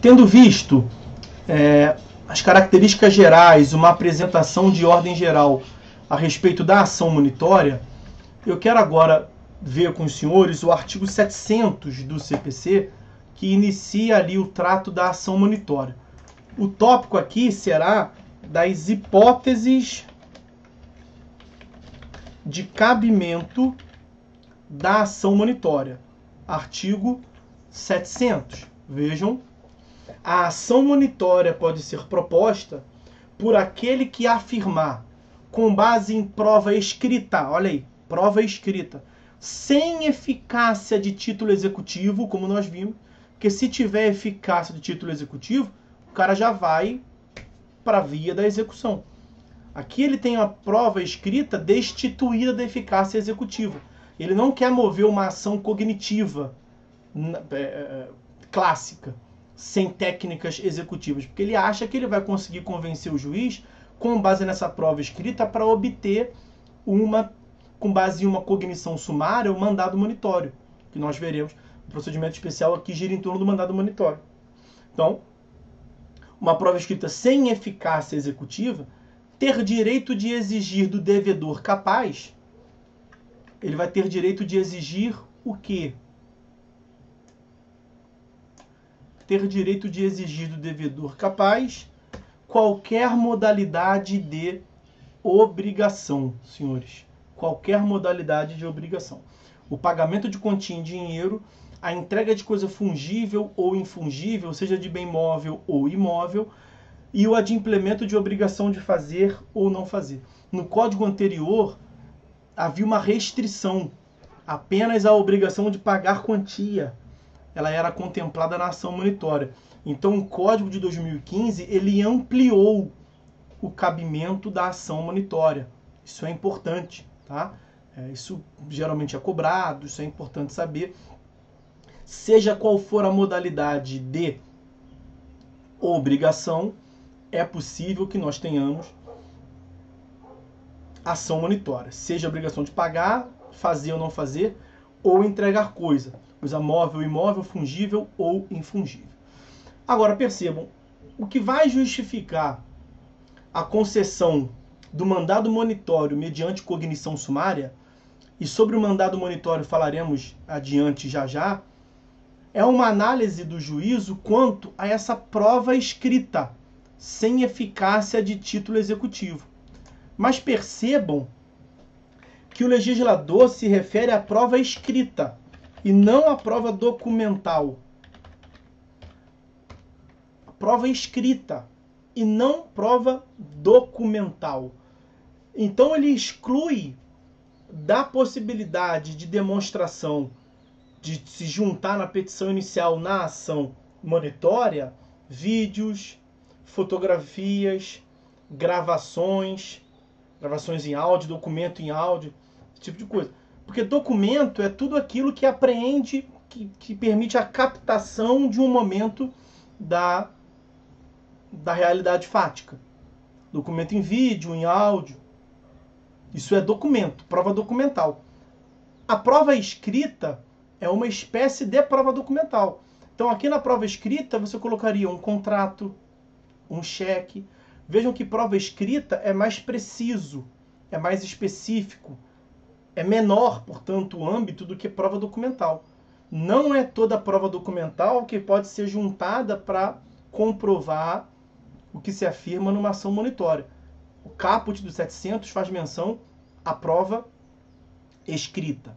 Tendo visto as características gerais, uma apresentação de ordem geral a respeito da ação monitória, eu quero agora ver com os senhores o artigo 700 do CPC, que inicia ali o trato da ação monitória. O tópico aqui será das hipóteses de cabimento da ação monitória. Artigo 700. Vejam, a ação monitória pode ser proposta por aquele que afirmar, com base em prova escrita, olha aí, prova escrita, sem eficácia de título executivo, como nós vimos, porque se tiver eficácia de título executivo, o cara já vai para a via da execução. Aqui ele tem a prova escrita destituída da eficácia executiva. Ele não quer mover uma ação cognitiva clássica, sem técnicas executivas, porque ele acha que ele vai conseguir convencer o juiz com base nessa prova escrita para obter com base em uma cognição sumária, o mandado monitório, que nós veremos. O procedimento especial aqui gira em torno do mandado monitório. Então, uma prova escrita sem eficácia executiva, ter direito de exigir do devedor capaz, ele vai ter direito de exigir o quê? Ter direito de exigir do devedor capaz qualquer modalidade de obrigação, senhores. Qualquer modalidade de obrigação. O pagamento de quantia em dinheiro, a entrega de coisa fungível ou infungível, seja de bem móvel ou imóvel, e o adimplemento de obrigação de fazer ou não fazer. No código anterior, havia uma restrição, apenas a obrigação de pagar quantia. Ela era contemplada na ação monitória. Então, o Código de 2015, ele ampliou o cabimento da ação monitória. Isso é importante, tá? Isso geralmente é cobrado, isso é importante saber. Seja qual for a modalidade de obrigação, é possível que nós tenhamos ação monitória. Seja a obrigação de pagar, fazer ou não fazer, ou entregar coisa. Coisa móvel, imóvel, fungível ou infungível. Agora, percebam, o que vai justificar a concessão do mandado monitório mediante cognição sumária, e sobre o mandado monitório falaremos adiante já, é uma análise do juízo quanto a essa prova escrita, sem eficácia de título executivo. Mas percebam que o legislador se refere à prova escrita e não à prova documental. A prova escrita e não prova documental. Então ele exclui da possibilidade de demonstração de se juntar na petição inicial na ação monitória vídeos, fotografias, gravações em áudio, documento em áudio, esse tipo de coisa. Porque documento é tudo aquilo que apreende, que permite a captação de um momento da realidade fática. Documento em vídeo, em áudio. Isso é documento, prova documental. A prova escrita é uma espécie de prova documental. Então aqui na prova escrita você colocaria um contrato, um cheque. Vejam que prova escrita é mais preciso, é mais específico, é menor, portanto, o âmbito do que prova documental. Não é toda prova documental que pode ser juntada para comprovar o que se afirma numa ação monitória. O caput do 700 faz menção à prova escrita.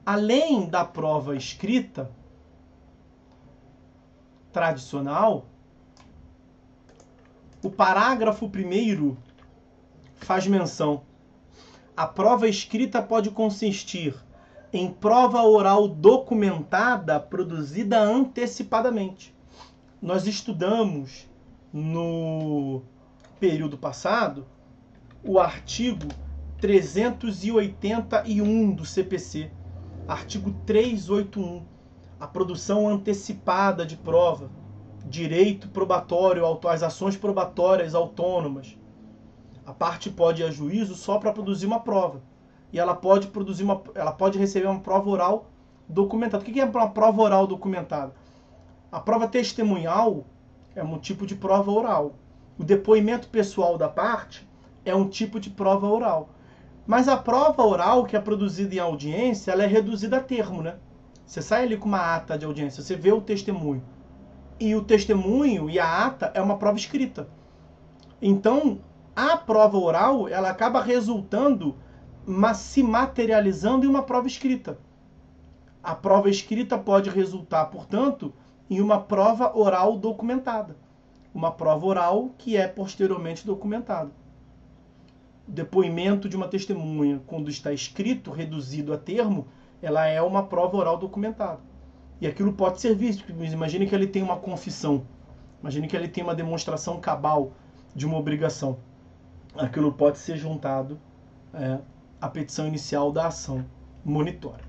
Além da prova escrita tradicional, o parágrafo 1º faz menção. A prova escrita pode consistir em prova oral documentada produzida antecipadamente. Nós estudamos no período passado o artigo 381 do CPC, artigo 381, a produção antecipada de prova, direito probatório, as ações probatórias autônomas. A parte pode ir a juízo só para produzir uma prova. E ela pode receber uma prova oral documentada. O que é uma prova oral documentada? A prova testemunhal é um tipo de prova oral. O depoimento pessoal da parte é um tipo de prova oral. Mas a prova oral que é produzida em audiência, ela é reduzida a termo, né? Você sai ali com uma ata de audiência, você vê o testemunho. E o testemunho e a ata é uma prova escrita. Então, a prova oral, ela acaba resultando, se materializando em uma prova escrita. A prova escrita pode resultar, portanto, em uma prova oral documentada. Uma prova oral que é posteriormente documentada. O depoimento de uma testemunha, quando está escrito, reduzido a termo, ela é uma prova oral documentada. E aquilo pode ser visto. Imagine que ele tem uma confissão. Imagine que ele tem uma demonstração cabal de uma obrigação. Aquilo pode ser juntado à petição inicial da ação monitória.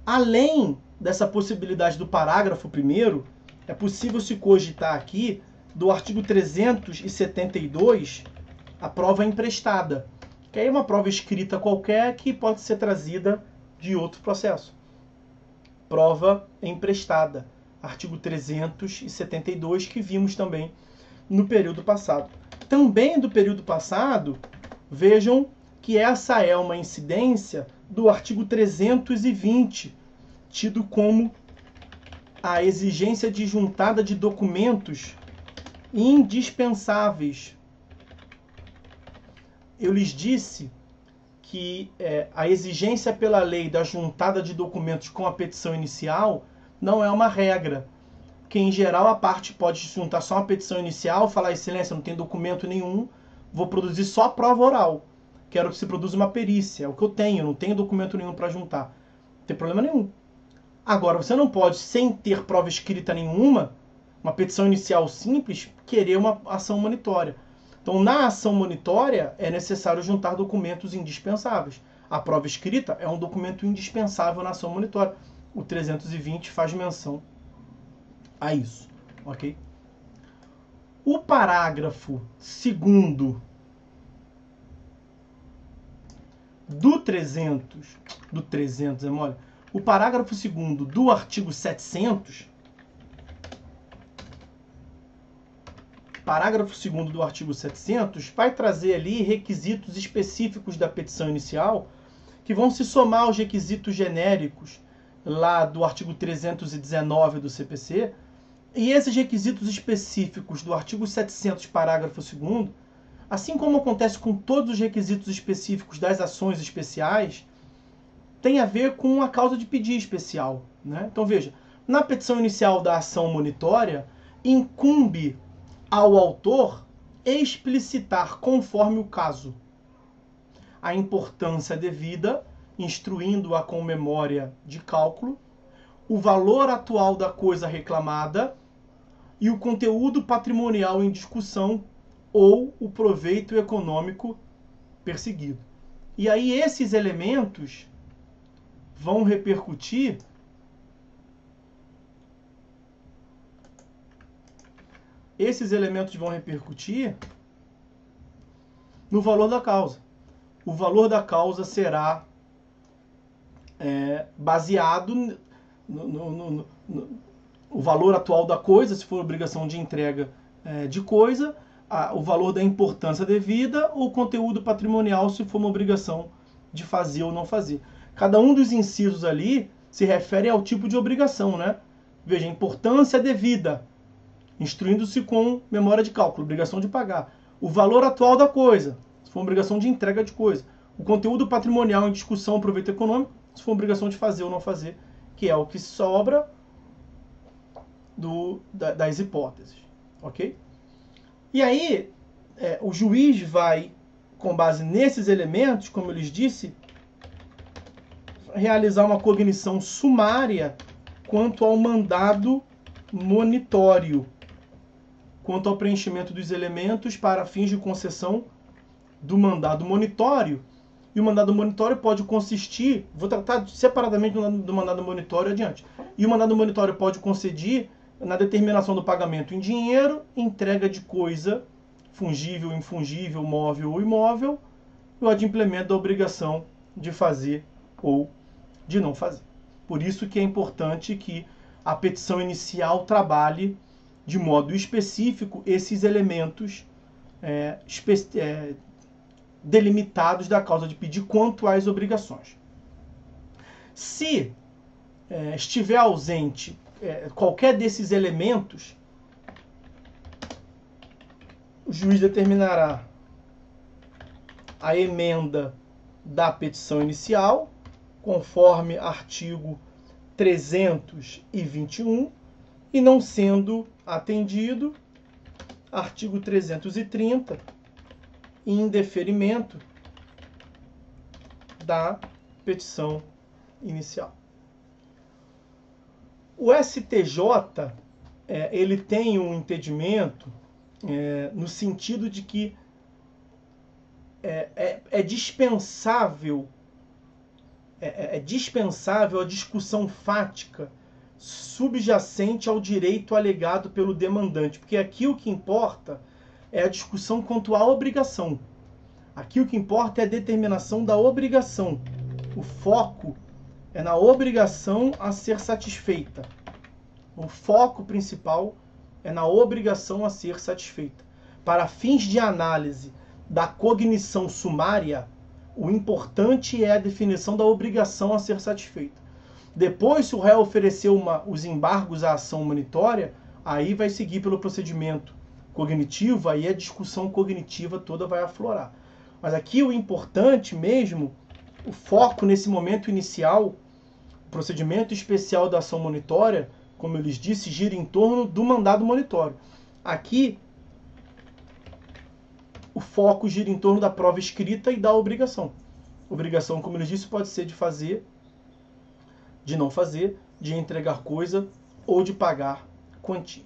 Além dessa possibilidade do parágrafo 1º, é possível se cogitar aqui do artigo 372, a prova emprestada, que é uma prova escrita qualquer que pode ser trazida de outro processo. Prova emprestada, artigo 372, que vimos também no período passado. Também do período passado, vejam que essa é uma incidência do artigo 320, tido como a exigência de juntada de documentos indispensáveis. Eu lhes disse que a exigência pela lei da juntada de documentos com a petição inicial não é uma regra, que em geral a parte pode juntar só uma petição inicial, falar, excelência, não tem documento nenhum, vou produzir só a prova oral, quero que se produza uma perícia, é o que eu tenho, não tenho documento nenhum para juntar, não tem problema nenhum. Agora, você não pode, sem ter prova escrita nenhuma, uma petição inicial simples, querer uma ação monitória. Então, na ação monitória, é necessário juntar documentos indispensáveis. A prova escrita é um documento indispensável na ação monitória. O 320 faz menção a isso, ok? O parágrafo 2º do 300, é mole? O parágrafo 2º do artigo 700, parágrafo 2º do artigo 700 vai trazer ali requisitos específicos da petição inicial que vão se somar aos requisitos genéricos lá do artigo 319 do CPC, e esses requisitos específicos do artigo 700, parágrafo 2º, assim como acontece com todos os requisitos específicos das ações especiais, tem a ver com a causa de pedir especial, né? Então veja, na petição inicial da ação monitória, incumbe ao autor explicitar, conforme o caso, a importância devida, instruindo-a com memória de cálculo, o valor atual da coisa reclamada e o conteúdo patrimonial em discussão ou o proveito econômico perseguido. E aí esses elementos vão repercutir no valor da causa. O valor da causa será baseado no valor atual da coisa, se for obrigação de entrega de coisa, o valor da importância devida, ou o conteúdo patrimonial, se for uma obrigação de fazer ou não fazer. Cada um dos incisos ali se refere ao tipo de obrigação, né? Veja, importância devida, instruindo-se com memória de cálculo, obrigação de pagar. O valor atual da coisa, se for uma obrigação de entrega de coisa. O conteúdo patrimonial em discussão, proveito econômico, se for uma obrigação de fazer ou não fazer, que é o que sobra das hipóteses, ok? E aí, o juiz vai, com base nesses elementos, como eu lhes disse, realizar uma cognição sumária quanto ao mandado monitório, quanto ao preenchimento dos elementos para fins de concessão do mandado monitório. E o mandado monitório pode consistir, vou tratar separadamente do mandado monitório adiante. E o mandado monitório pode conceder na determinação do pagamento em dinheiro, entrega de coisa fungível, infungível, móvel ou imóvel, e o adimplemento da obrigação de fazer ou de não fazer. Por isso que é importante que a petição inicial trabalhe de modo específico esses elementos delimitados da causa de pedir quanto às obrigações. Se estiver ausente qualquer desses elementos, o juiz determinará a emenda da petição inicial, conforme artigo 321, e não sendo atendido, artigo 330, indeferimento da petição inicial. O STJ ele tem um entendimento no sentido de que é dispensável a discussão fática subjacente ao direito alegado pelo demandante, porque aqui o que importa é a discussão quanto à obrigação. Aqui o que importa é a determinação da obrigação. O foco é na obrigação a ser satisfeita. O foco principal é na obrigação a ser satisfeita. Para fins de análise da cognição sumária, o importante é a definição da obrigação a ser satisfeita. Depois, se o réu oferecer os embargos à ação monitória, aí vai seguir pelo procedimento cognitivo, aí a discussão cognitiva toda vai aflorar. Mas aqui o importante mesmo, o foco nesse momento inicial, o procedimento especial da ação monitória, como eu lhes disse, gira em torno do mandado monitório. Aqui, o foco gira em torno da prova escrita e da obrigação. Obrigação, como eu lhes disse, pode ser de fazer, de não fazer, de entregar coisa ou de pagar quantia.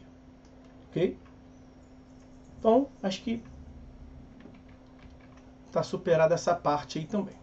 Ok? Então, acho que está superada essa parte aí também.